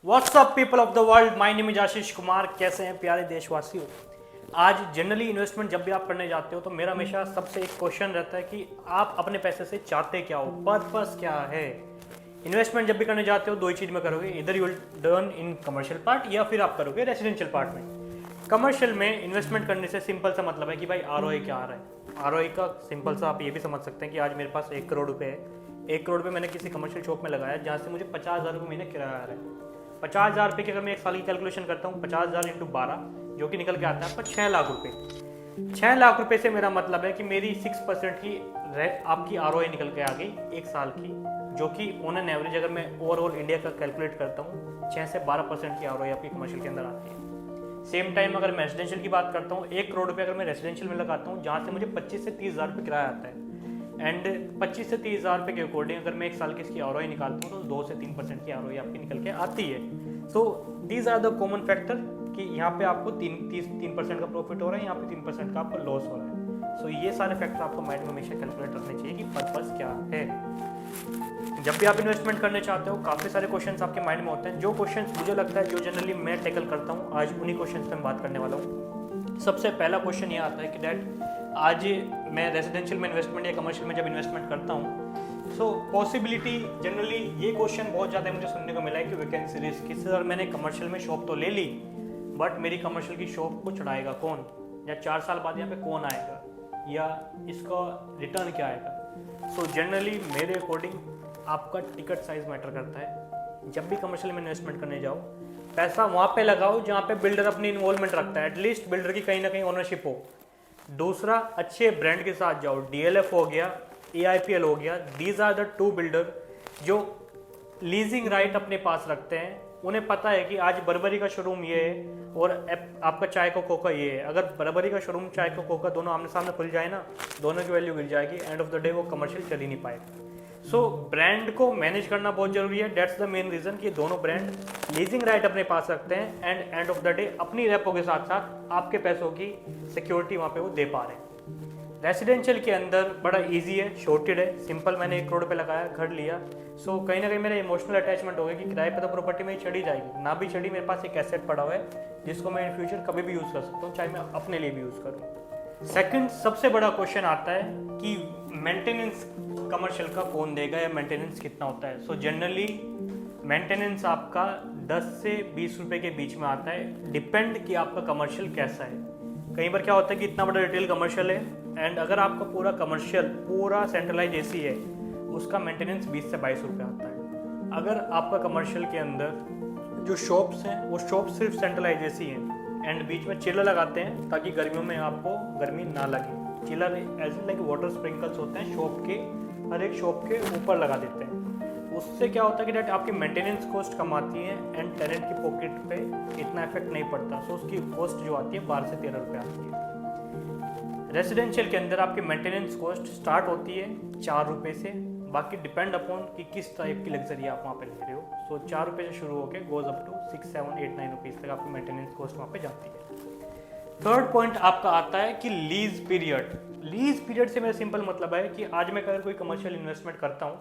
WhatsApp people of the world, my name is Ashish Kumar. कैसे हैं प्यारे देशवासियों। आज जनरली इन्वेस्टमेंट जब भी आप करने जाते हो तो मेरा हमेशा सबसे एक क्वेश्चन रहता है कि आप अपने पैसे से चाहते क्या हो, पर्पस क्या है। इन्वेस्टमेंट जब भी करने जाते हो दो ही चीज में करोगे, इधर you will done in commercial part या फिर आप करोगे रेसिडेंशियल पार्ट में। कमर्शियल में इन्वेस्टमेंट करने से सिंपल सा मतलब है कि भाई आरओआई क्या आ रहा है। आरओआई का सिंपल सा आप ये भी समझ सकते हैं कि आज मेरे पास 1 करोड़ रुपए है। 1 करोड़ रुपए मैंने किसी कमर्शियल शॉप में लगाया जहाँ से मुझे 50,000 रुपये महीने किराया आ रहा है। 50,000 रुपये की अगर मैं एक साल की कैलकुलेशन करता हूँ, 50,000 इंटू 12 जो कि निकल के आता है आपका 6 लाख रुपये। 6 लाख रुपये से मेरा मतलब है कि मेरी 6% की आपकी आरओआई निकल के आ गई एक साल की, जो कि ऑन एन एवरेज अगर मैं ओवरऑल इंडिया का कैलकुलेट करता हूँ 6 से 12% की आरओआई आपकी कमर्शियल के अंदर आती है। सेम टाइम अगर मैं रेसिडेंशियल की बात करता हूँ, 1 करोड़ रुपये अगर मैं रेसिडेंशियल में लगाता हूँ जहाँ से मुझे 25 से 30,000 रुपये किराया आता है, एंड 25 से 30,000 रुपये के अकॉर्डिंग अगर मैं एक साल की इसकी आरओआई निकालता हूँ तो 2 से 3% की आरओआई आपकी निकल के आती है। So these are the common factor कि यहाँ पे आपको 3% का प्रॉफिट हो रहा है, यहाँ पे 3% का आपको लॉस हो रहा है। सो ये सारे फैक्टर आपको माइंड में हमेशा कैलकुलेट रखने चाहिए कि पर्पस क्या है। जब भी आप इन्वेस्टमेंट करने चाहते हो काफ़ी सारे क्वेश्चंस आपके माइंड में होते हैं। जो क्वेश्चंस मुझे लगता है जो जनरली मैं टैकल करता हूँ, आज उन्हीं क्वेश्चंस पे मैं बात करने वाला हूँ। सबसे पहला क्वेश्चन ये आता है कि डैड आज मैं रेजिडेंशियल में इन्वेस्टमेंट या कमर्शियल में जब इन्वेस्टमेंट करता हूँ, सो पॉसिबिलिटी जनरली ये क्वेश्चन बहुत ज़्यादा मुझे सुनने को मिला है कि वैकेंसी रिस्क की। सर मैंने कमर्शियल में शॉप तो ले ली, बट मेरी कमर्शियल की शॉप को चढ़ाएगा कौन, या 4 साल बाद यहाँ पे कौन आएगा, या इसका रिटर्न क्या आएगा। सो जनरली मेरे अकॉर्डिंग आपका टिकट साइज मैटर करता है। जब भी कमर्शियल में इन्वेस्टमेंट करने जाओ पैसा वहाँ पे लगाओ जहाँ पे बिल्डर अपनी इन्वॉल्वमेंट रखता है, एटलीस्ट बिल्डर की कहीं ना कहीं ओनरशिप हो। दूसरा, अच्छे ब्रांड के साथ जाओ, डीएलएफ हो गया, एआईपीएल हो गया। दीज आर द 2 बिल्डर जो लीजिंग राइट अपने पास रखते हैं। उन्हें पता है कि आज बर्बरी का शोरूम ये है और आपका चाय का कोका ये है। अगर बर्बरी का शोरूम चाय का कोका दोनों आमने सामने खुल जाए ना, दोनों की वैल्यू गिर जाएगी। एंड ऑफ द डे वो कमर्शियल चल ही नहीं पाएगा। सो ब्रांड को मैनेज करना बहुत जरूरी है। डेट्स द मेन रीजन कि दोनों ब्रांड लीजिंग राइट अपने पास रखते हैं एंड ऑफ द डे अपनी रेपो के साथ साथ आपके पैसों की सिक्योरिटी वहाँ पे वो दे पा रहे हैं। रेसिडेंशियल के अंदर बड़ा इजी है, शॉर्टेड है, सिंपल। मैंने 1 करोड़ रुपये लगाया, घर लिया। सो कहीं ना कहीं मेरा इमोशनल अटैचमेंट हो गया कि किराए पे तो प्रॉपर्टी में ही चढ़ी जाएगी, ना भी चढ़ी मेरे पास एक एसेट पड़ा हुआ है जिसको मैं इन फ्यूचर कभी भी यूज़ कर सकता हूँ, चाहे मैं अपने लिए भी यूज़ करूँ। सेकंड सबसे बड़ा क्वेश्चन आता है कि मेंटेनेंस कमर्शियल का कौन देगा या मेंटेनेंस कितना होता है। सो जनरली मेंटेनेंस आपका 10 से 20 रुपये के बीच में आता है, डिपेंड कि आपका कमर्शियल कैसा है। कई बार क्या होता है कि इतना बड़ा रिटेल कमर्शियल है एंड अगर आपका पूरा कमर्शियल पूरा सेंट्रलाइज एसी है, उसका मेंटेनेंस 20 से 22 रुपये आता है। अगर आपका कमर्शियल के अंदर जो शॉप्स हैं वो शॉप सिर्फ सेंट्रलाइज एसी हैं एंड बीच में चिलर लगाते हैं ताकि गर्मियों में आपको गर्मी ना लगे। Chiller as like water sprinkles होते हैं, शॉप के हर एक शॉप के ऊपर लगा देते हैं। उससे क्या होता है कि डेट आपकी मेंटेनेंस कॉस्ट कम आती है एंड टेनेंट की पॉकेट पे इतना इफेक्ट नहीं पड़ता। सो उसकी कॉस्ट जो आती है 12 से 13 रुपये आती है। रेसिडेंशियल के अंदर आपकी मेंटेनेंस कॉस्ट स्टार्ट होती है 4 रुपये से, बाकी डिपेंड अपॉन कि किस टाइप की लग्जरी आप वहाँ पे ले रहे हो। सो 4 रुपये से शुरू होकर गोज अप टू 6, 7, 8, 9 रुपीज़ तक आपकी मेंटेनेंस कॉस्ट वहाँ पे जाती है। थर्ड पॉइंट आपका आता है कि लीज पीरियड। लीज पीरियड से मेरा सिंपल मतलब है कि आज मैं अगर कोई कमर्शियल इन्वेस्टमेंट करता हूँ,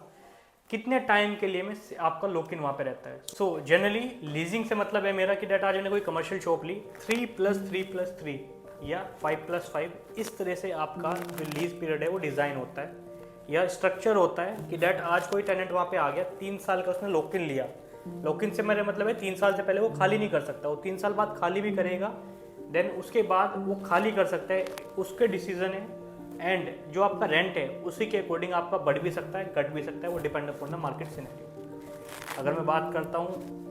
कितने टाइम के लिए मैं आपका लॉक इन वहाँ पे रहता है। सो जनरली लीजिंग से मतलब है मेरा कि डेट आज मैंने कोई कमर्शियल शॉप ली, 3+3+3 या 5+5, इस तरह से आपका जो लीज पीरियड है वो डिज़ाइन होता है या स्ट्रक्चर होता है कि डेट आज कोई टेनेंट वहाँ पे आ गया, 3 साल का उसने लॉक इन लिया। लॉक इन से मेरा मतलब है 3 साल से पहले वो खाली नहीं कर सकता, वो 3 साल बाद खाली भी करेगा, देन उसके बाद वो खाली कर सकता है, उसके डिसीजन है। एंड जो आपका रेंट है उसी के अकॉर्डिंग आपका बढ़ भी सकता है, घट भी सकता है, वो depend upon the market scenario. अगर मैं बात करता हूँ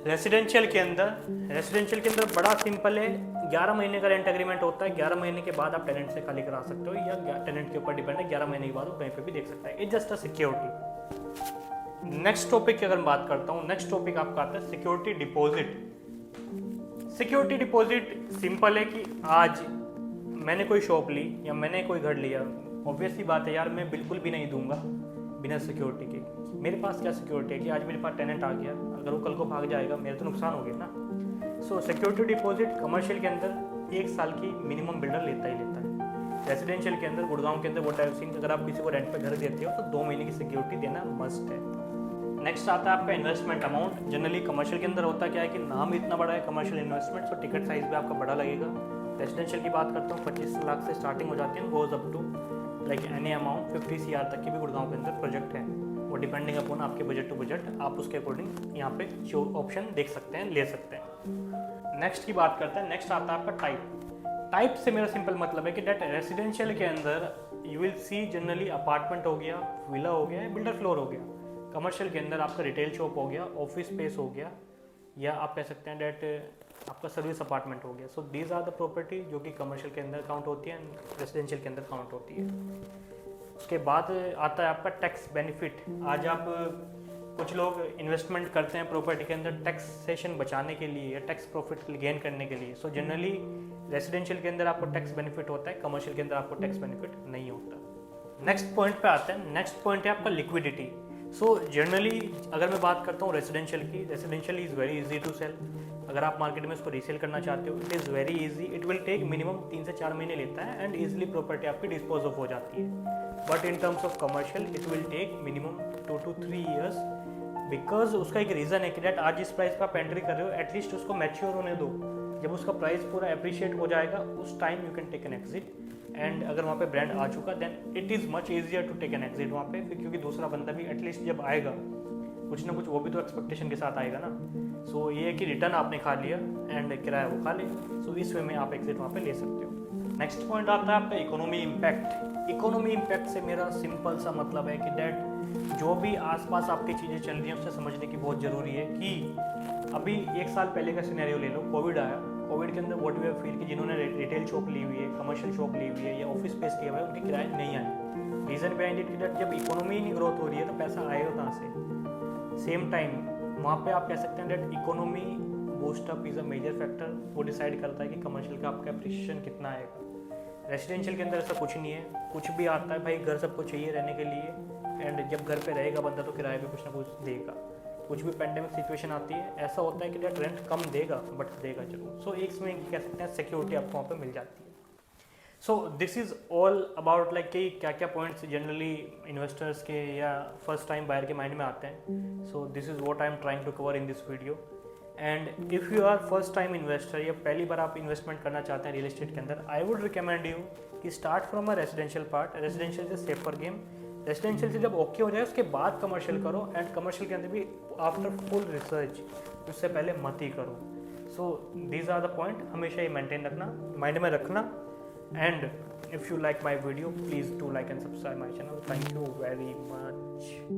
रेसिडेंशियल के अंदर बड़ा सिंपल है, 11 महीने का रेंट एग्रीमेंट होता है। 11 महीने के बाद आप टेनेंट से खाली करा सकते हो या टेनेंट के ऊपर डिपेंड है, 11 महीने के बाद वो कहीं पे भी देख सकता है। It's just a security. Next topic की अगर मैं बात करता हूँ, नेक्स्ट टॉपिक आपका आता है security deposit. Security deposit simple है कि आज मैंने कोई शॉप ली या मैंने कोई घर लिया, ऑब्वियस सी बात है यार मैं बिल्कुल भी नहीं दूंगा बिना सिक्योरिटी के। मेरे पास क्या सिक्योरिटी है कि आज मेरे पास टेनेंट आ गया, अगर वो कल को भाग जाएगा मेरा तो नुकसान हो गया ना। सो सिक्योरिटी डिपॉजिट कमर्शियल के अंदर 1 साल की मिनिमम बिल्डर लेता ही लेता है। रेसिडेंशियल के अंदर गुड़गांव के अंदर व्हाट आई हैव सीन, अगर आप किसी को रेंट पे घर देते हो तो 2 महीने की सिक्योरिटी देना मस्ट है। नेक्स्ट आता है आपका इन्वेस्टमेंट अमाउंट। जनरली कमर्शियल के अंदर होता क्या है कि नाम ही इतना बड़ा है कमर्शियल इन्वेस्टमेंट, तो टिकट साइज भी आपका बड़ा लगेगा। रेजिडेंशियल की बात करता हूँ 25 लाख से स्टार्टिंग हो जाती है, goes up to like any amount 50 CR तक की भी गुड़गांव के अंदर प्रोजेक्ट है। वो डिपेंडिंग अपॉन आपके बजट टू बजट, आप उसके अकॉर्डिंग यहाँ पे जो ऑप्शन देख सकते हैं, ले सकते हैं। नेक्स्ट की बात करते हैं। नेक्स्ट आता है आपका टाइप से मेरा सिंपल मतलब है कि डेट रेजिडेंशियल के अंदर you will see generally apartment हो गया, विला हो गया, बिल्डर फ्लोर हो गया। कमर्शियल के अंदर आपका रिटेल शॉप हो गया, ऑफिस स्पेस हो गया, या आप कह सकते हैं डेट आपका सर्विस अपार्टमेंट हो गया। So these are the property जो कि कमर्शियल के अंदर काउंट होती है, रेजिडेंशियल के अंदर काउंट होती है। उसके बाद आता है आपका टैक्स बेनिफिट। आज आप कुछ लोग इन्वेस्टमेंट करते हैं प्रॉपर्टी के अंदर टैक्सेशन बचाने के लिए या टैक्स प्रॉफिट गेन करने के लिए। सो जनरली रेजिडेंशियल के अंदर आपको टैक्स बेनिफिट होता है, कमर्शियल के अंदर आपको टैक्स बेनिफिट नहीं होता। नेक्स्ट पॉइंट पे आते हैं। नेक्स्ट पॉइंट है आपका लिक्विडिटी। सो जनरली अगर मैं बात करता हूँ रेजिडेंशियल की, residential is very easy to sell. अगर आप मार्केट में इसको रीसेल करना चाहते हो, it is very easy, it will take minimum 3 से 4 महीने लेता है एंड ईजिली प्रॉपर्टी आपकी डिस्पोज ऑफ हो जाती है। But in terms of commercial it will take minimum 2 to 3 years, because उसका एक रीज़न है कि डेट आज जिस प्राइस पर आप एंट्री कर रहे हो एटलीस्ट उसको मैच्योर होने दो। जब उसका प्राइस पूरा अप्रिशिएट हो जाएगा उस time you can take an exit. And अगर वहाँ पे ब्रांड आ चुका then it is much easier to take an exit वहाँ पे, क्योंकि दूसरा बंदा भी एटलीस्ट जब आएगा कुछ ना कुछ वो भी तो एक्सपेक्टेशन के साथ आएगा ना। सो ये है कि रिटर्न आपने खा लिया एंड किराया वो खा ले, सो इस वे में आप एग्जिट वहाँ पे ले सकते हो। नेक्स्ट पॉइंट आता है आपका इकोनॉमी इम्पैक्ट। इकोनॉमी इम्पैक्ट से मेरा सिंपल सा मतलब है कि डेट जो भी आसपास आपकी चीज़ें चल रही हैं उससे समझने की बहुत ज़रूरी है कि अभी 1 साल पहले का सिनेरियो ले लो, कोविड आया, कोविड के अंदर व्हाट वी हैव फील कि जिन्होंने रिटेल शॉप ली हुई है, कमर्शियल शॉप ली हुई है या ऑफिस स्पेस लिया हुआ है, उनके किराए नहीं आए। रीज़न बिहाइंड इट कि डेट जब इकोनॉमी नहीं ग्रोथ हो रही है तो पैसा आएगा कहाँ से। सेम टाइम वहाँ पे आप कह सकते हैं that economy boost up is a major factor, वो डिसाइड करता है कि कमर्शियल का आपका अप्रिशिएशन कितना आएगा। रेजिडेंशियल के अंदर ऐसा कुछ नहीं है, कुछ भी आता है भाई घर सबको चाहिए रहने के लिए, एंड जब घर पे रहेगा बंदा तो किराए पे कुछ ना कुछ देगा। कुछ भी पेंडेमिक सिचुएशन आती है ऐसा होता है कि डेट रेंट कम देगा बट देगा जरूर। सो एक इसमें कह सकते हैं सिक्योरिटी आपको वहाँ पे मिल जाती है। So this is all about like कि क्या क्या पॉइंट्स जनरली इन्वेस्टर्स के या फर्स्ट टाइम बायर के माइंड में आते हैं। So this is what I am trying to cover in this video. And if you are first time investor या पहली बार आप इन्वेस्टमेंट करना चाहते हैं रियल एस्टेट के अंदर, आई वुड रिकमेंड यू कि start from a residential part. Residential is safer game. Residential से जब ओके हो जाए उसके बाद कमर्शियल करो, एंड कमर्शियल के अंदर भी आफ्टर फुल रिसर्च, उससे पहले मत ही करो। So these are the point, हमेशा ये मेंटेन रखना, माइंड में रखना। And if you like my video please do like and subscribe my channel. Thank you very much.